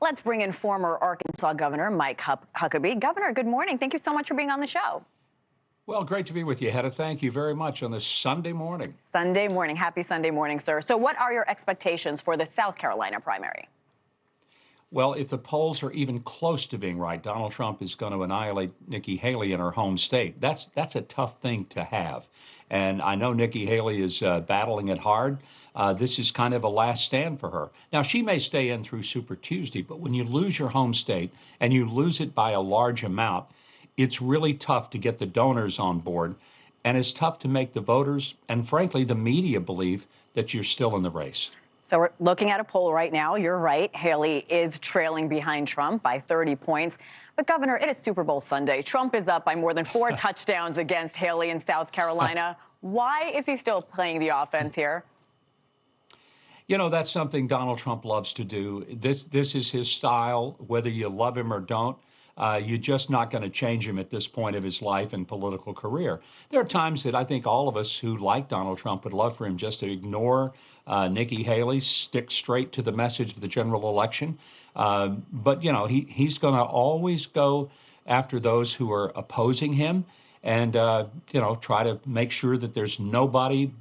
Let's bring in former Arkansas Governor Mike Huckabee. Governor, good morning. Thank you so much for being on the show. Well, great to be with you, Hena. Thank you very much on this Sunday morning. Sunday morning. Happy Sunday morning, sir. So what are your expectations for the South Carolina primary? Well, if the polls are even close to being right, Donald Trump is going to annihilate Nikki Haley in her home state. That's a tough thing to have. And I know Nikki Haley is battling it hard. This is kind of a last stand for her. Now, she may stay in through Super Tuesday, but when you lose your home state and you lose it by a large amount, it's really tough to get the donors on board. And it's tough to make the voters and, frankly, the media believe that you're still in the race. So we're looking at a poll right now. You're right. Haley is trailing behind Trump by 30 points. But, Governor, it is Super Bowl Sunday. Trump is up by more than 4 touchdowns against Haley in South Carolina. Why is he still playing the offense here? You know, that's something Donald Trump loves to do. This is his style, whether you love him or don't. You're just not going to change him at this point of his life and political career. There are times that I think all of us who like Donald Trump would love for him just to ignore Nikki Haley, stick straight to the message of the general election. But, you know, he's going to always go after those who are opposing him and, you know, try to make sure that there's nobody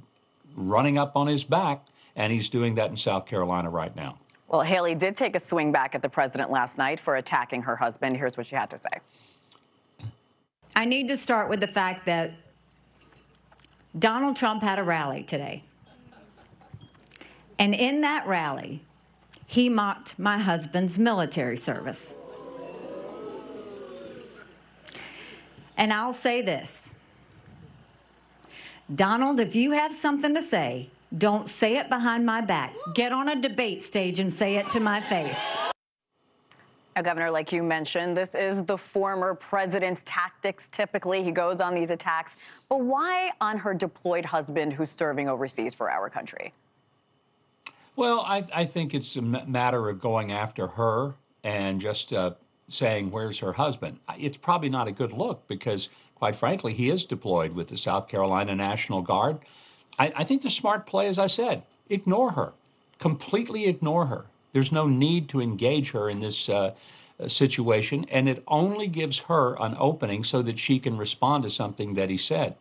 running up on his back. And he's doing that in South Carolina right now. Well, Haley did take a swing back at the president last night for attacking her husband. Here's what she had to say. I need to start with the fact that Donald Trump had a rally today. And in that rally, he mocked my husband's military service. And I'll say this. Donald, if you have something to say, don't say it behind my back. Get on a debate stage and say it to my face. Now, Governor, like you mentioned, this is the former president's tactics. Typically, he goes on these attacks. But why on her deployed husband who's serving overseas for our country? Well, I think it's a matter of going after her and just saying, where's her husband? It's probably not a good look because, quite frankly, he is deployed with the South Carolina National Guard. I think the smart play, as I said, ignore her, completely ignore her. There's no need to engage her in this situation, and it only gives her an opening so that she can respond to something that he said.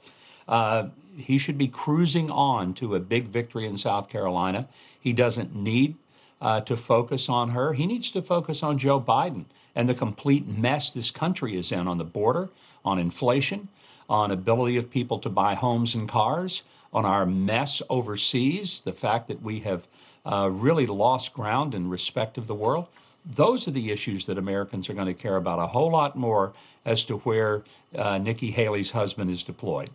He should be cruising on to a big victory in South Carolina. He doesn't need to focus on her. He needs to focus on Joe Biden and the complete mess this country is in on the border, on inflation, on ability of people to buy homes and cars, on our mess overseas, the fact that we have really lost ground in respect of the world. Those are the issues that Americans are going to care about a whole lot more as to where Nikki Haley's husband is deployed.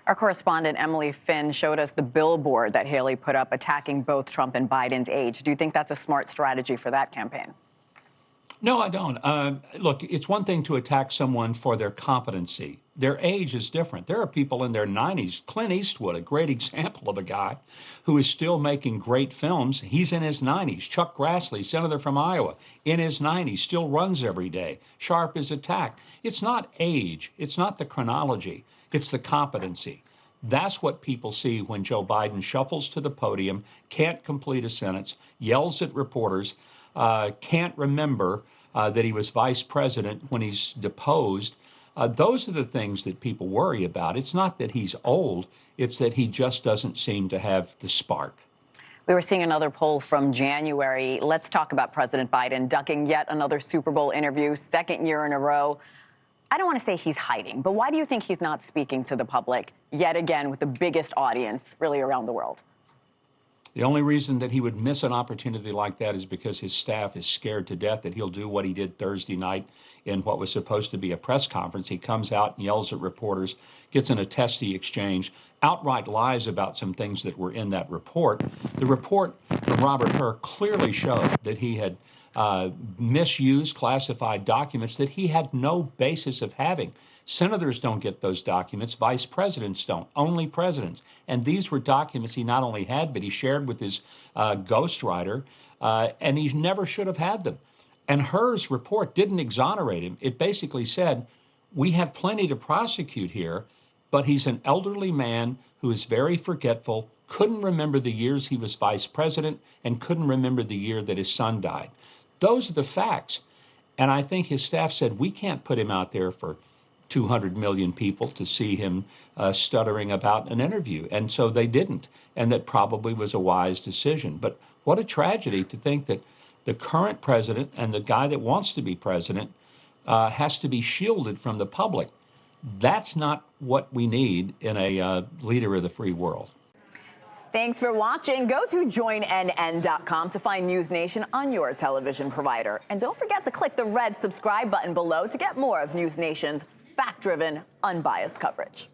Our correspondent Emily Finn showed us the billboard that Haley put up attacking both Trump and Biden's age. Do you think that's a smart strategy for that campaign? No, I don't. Look, it's one thing to attack someone for their competency. Their age is different. There are people in their 90s. Clint Eastwood, a great example of a guy who is still making great films. He's in his 90s. Chuck Grassley, senator from Iowa, in his 90s, still runs every day. Sharp is attacked. It's not age. It's not the chronology. It's the competency. That's what people see when Joe Biden shuffles to the podium, can't complete a sentence, yells at reporters, can't remember that he was vice president when he's deposed. Those are the things that people worry about. It's not that he's old. It's that he just doesn't seem to have the spark. We were seeing another poll from January. Let's talk about President Biden ducking yet another Super Bowl interview, second year in a row. I don't want to say he's hiding, but why do you think he's not speaking to the public yet again with the biggest audience really around the world? The only reason that he would miss an opportunity like that is because his staff is scared to death that he'll do what he did Thursday night in what was supposed to be a press conference. He comes out and yells at reporters, gets in a testy exchange, outright lies about some things that were in that report. The report from Robert Hur clearly showed that he had misused classified documents that he had no basis of having. Senators don't get those documents. Vice presidents don't. Only presidents. And these were documents he not only had, but he shared with his ghostwriter, and he never should have had them. And Hur's report didn't exonerate him. It basically said, we have plenty to prosecute here, but he's an elderly man who is very forgetful, couldn't remember the years he was vice president, and couldn't remember the year that his son died. Those are the facts. And I think his staff said, we can't put him out there for 200 million people to see him stuttering about an interview. And so they didn't. And that probably was a wise decision. But what a tragedy to think that the current president and the guy that wants to be president has to be shielded from the public. That's not what we need in a leader of the free world. Thanks for watching. Go to joinnn.com to find NewsNation on your television provider. And don't forget to click the red subscribe button below to get more of NewsNation's fact-driven, unbiased coverage.